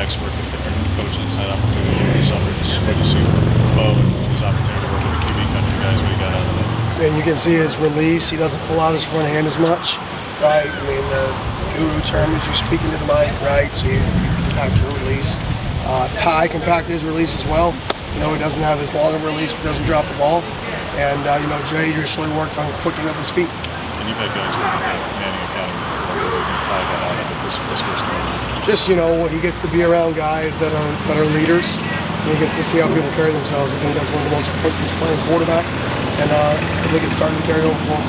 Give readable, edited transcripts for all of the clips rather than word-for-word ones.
quarterbacks work with different coaches, had opportunities over the summer. Just what you see from Bo and his opportunity to work with the QB country guys, what you got out of that? And you can see his release. He doesn't pull out his front hand as much, right? I mean, the guru term is you speaking to the mic, right? So you compact your release. Ty compacted his release as well. You know, he doesn't have as long of a release, but doesn't drop the ball. And, you know, Jay usually worked on quickening up his feet. And you've had guys working at Manning Academy before. What do you think Ty got out of it this first game? Just, you know, he gets to be around guys that are leaders. And he gets to see how people carry themselves. I think that's one of the most important things playing quarterback. And I think it's starting to carry over for him.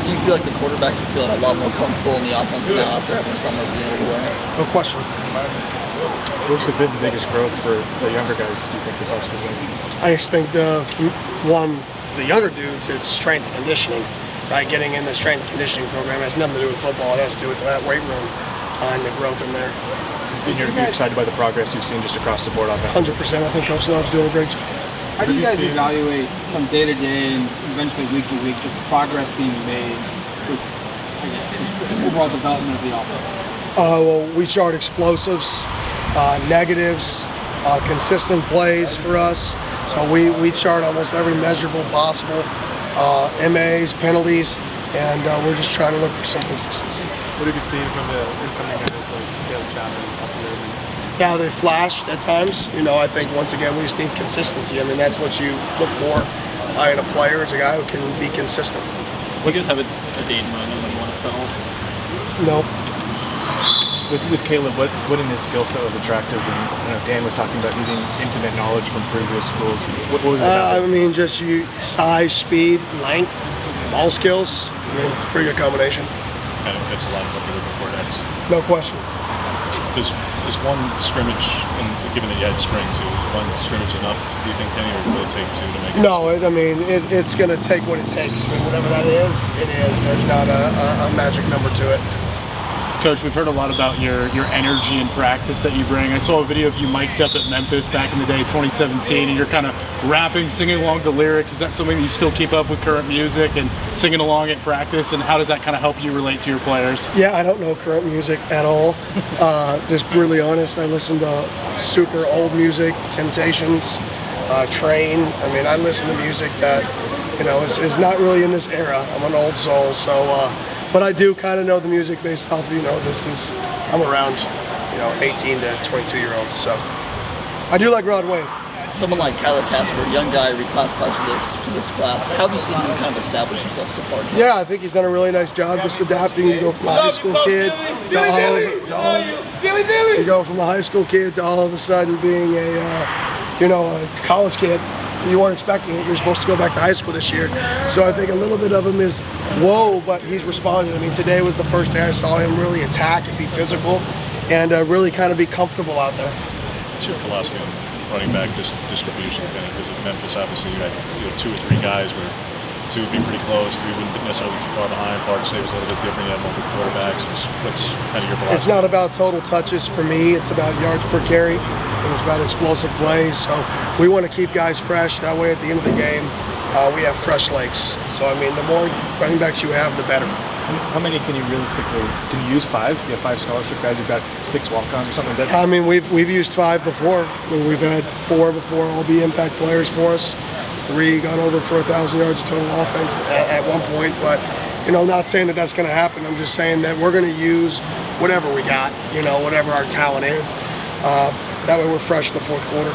Do you feel like the quarterbacks are feeling a lot more comfortable in the offense now after having a summer being able to learn it? No question. What's been the biggest growth for the younger guys, do you think, this offseason? I just think for the younger dudes, it's strength and conditioning. Right? Getting in the strength and conditioning program has nothing to do with football. It has to do with that weight room and the growth in there. And you're excited by the progress you've seen just across the board on that? 100%. I think Coach Love's doing a great job. How do you guys evaluate from day to day and eventually week to week just progress being made with, I guess, the overall development of the offense? Well, we chart explosives, negatives, consistent plays for us. So we chart almost every measurable possible, MAs, penalties, and we're just trying to look for some consistency. What have you seen from the incoming guys like Caleb Kasper and Yeah, they flashed at times. You know, I think once again we just need consistency. I mean, that's what you look for in a player. It's a guy who can be consistent. What do you guys have a date in mind on when you want to settle? Nope. With Caleb, what in his skill set was attractive? And Dan was talking about using intimate knowledge from previous schools. What was it about? I mean, just size, speed, length, ball skills. I mean, pretty good combination. Kind of fits a lot of what you're looking for next. No question. Does one scrimmage, and given that you had spring too, is one scrimmage enough, do you think, Kenny, or will it take two to make it? No, I mean, it's going to take what it takes. I mean, whatever that is, it is. There's not a magic number to it. Coach, we've heard a lot about your energy and practice that you bring. I saw a video of you mic'd up at Memphis back in the day, 2017, and you're kind of rapping, singing along the lyrics. Is that something that you still keep up with current music and singing along at practice? And how does that kind of help you relate to your players? Yeah, I don't know current music at all. Just brutally honest, I listen to super old music, Temptations, Train. I mean, I listen to music that, you know, is not really in this era. I'm an old soul, so. But I do kind of know the music based off of, you know, I'm around, you know, 18 to 22-year-olds, so I do like Rod Wave. Someone like Kyler Kasper, young guy reclassified to this class. How have you seen him kind of establish himself so far? Yeah, I think he's done a really nice job just adapting. You go from a high school kid to all of a sudden being a college kid. You weren't expecting it. You're supposed to go back to high school this year. So I think a little bit of him is, whoa, but he's responded. I mean, today was the first day I saw him really attack and be physical and really kind of be comfortable out there. What's your philosophy on running back distribution? Because at Memphis, obviously, you had two or three guys where two would be pretty close, three wouldn't be necessarily too far behind. Florida State was a little bit different. You had multiple quarterbacks. What's kind of your philosophy? It's not about total touches for me. It's about yards per carry. And it's about explosive plays. So we want to keep guys fresh. That way, at the end of the game, we have fresh legs. So, I mean, the more running backs you have, the better. How many can you realistically, can you use five? You have 5 scholarship guys, you've got 6 walk-ons or something like that? I mean, we've used 5 before. I mean, we've had 4 before all be impact players for us. 3 got over 4,000 yards of total offense at one point. But, you know, I'm not saying that that's going to happen. I'm just saying that we're going to use whatever we got, you know, whatever our talent is. That way we're fresh in the fourth quarter.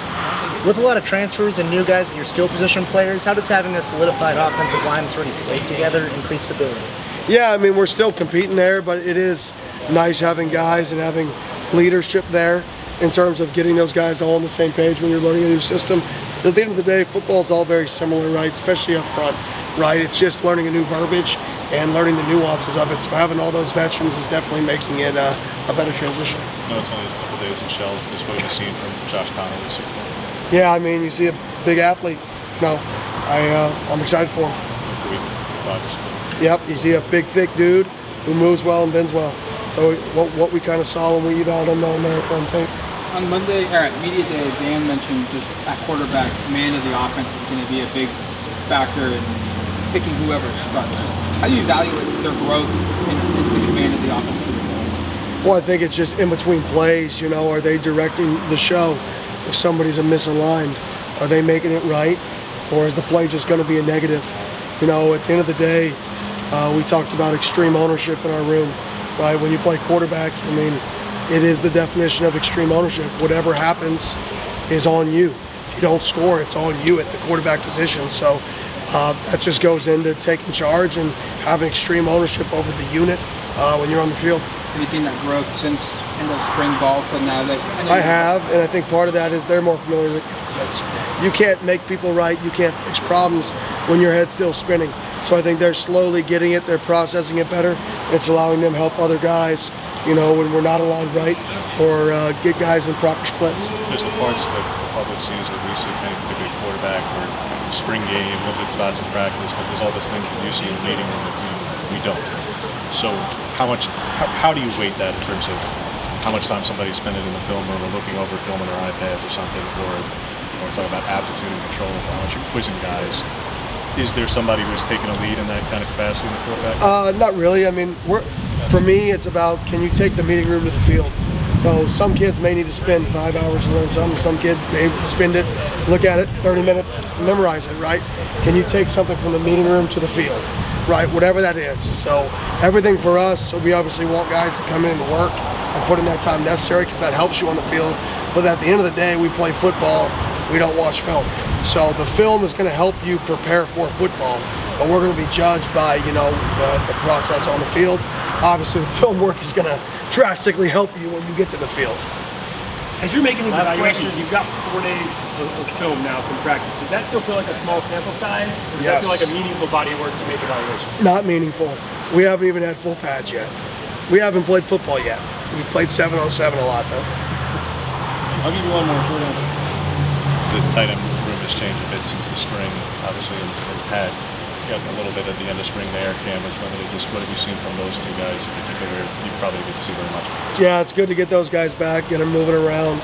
With a lot of transfers and new guys and your skill position players, how does having a solidified offensive line that's already played together increase stability? Yeah, I mean, we're still competing there, but it is nice having guys and having leadership there in terms of getting those guys all on the same page when you're learning a new system. At the end of the day, football's all very similar, right? Especially up front, right? It's just learning a new verbiage and learning the nuances of it. So having all those veterans is definitely making it a better transition. No, it's only a couple days in Shell. Just what you've seen from Josh Connolly so far. Yeah, I mean, you see a big athlete. No, I'm excited for him. Yep, you see a big, thick dude who moves well and bends well. So what we kind of saw when we evaluated him on marathon tape. On Monday, or at Media Day, Dan mentioned just at quarterback, command of the offense is going to be a big factor in picking whoever starts. How do you evaluate their growth in the command of the offense? Well, I think it's just in between plays, you know, are they directing the show? If somebody's a misaligned, are they making it right? Or is the play just going to be a negative? You know, at the end of the day, we talked about extreme ownership in our room, right? When you play quarterback, I mean, it is the definition of extreme ownership. Whatever happens is on you. If you don't score, it's on you at the quarterback position. So that just goes into taking charge and having extreme ownership over the unit when you're on the field. Have you seen that growth since end of spring ball to now? I have, and I think part of that is they're more familiar with the offense. You can't make people right, you can't fix problems when your head's still spinning. So I think they're slowly getting it, they're processing it better. It's allowing them to help other guys, you know, when we're not aligned right, or get guys in proper splits. There's the parts that the public sees that we see, kind of particularly quarterback, or spring game, limited spots in practice, but there's all those things that you see in the meeting room that we don't. So how do you weight that in terms of how much time somebody's spending in the film room or looking over film on their iPads or something, or talking about aptitude and control, how much you're quizzing guys? Is there somebody who's taking a lead in that kind of capacity in the quarterback? Not really. I mean, for me, it's about, can you take the meeting room to the field? So some kids may need to spend 5 hours to learn something. Some kid may spend it, look at it, 30 minutes, memorize it, right? Can you take something from the meeting room to the field, right? Whatever that is. So everything for us, we obviously want guys to come in and work and put in that time necessary because that helps you on the field. But at the end of the day, we play football. We don't watch film. So the film is going to help you prepare for football, but we're going to be judged by, you know, the process on the field. Obviously, the film work is going to drastically help you when you get to the field. As you're making these evaluations, you've got 4 days of film now from practice. Does that still feel like a small sample size? Or does that feel like a meaningful body of work to make evaluations? Not meaningful. We haven't even had full pads yet. We haven't played football yet. We've played 7-on-7 a lot, though. I'll give you one more short answer. The tight end room has changed a bit since the spring, obviously, and Pat got a little bit at the end of spring there. Cam was limited. Just what have you seen from those two guys in particular? You probably didn't get to see very much. Yeah, it's good to get those guys back, get them moving around.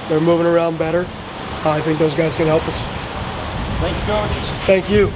They're moving around better. I think those guys can help us. Thank you, Coach. Thank you.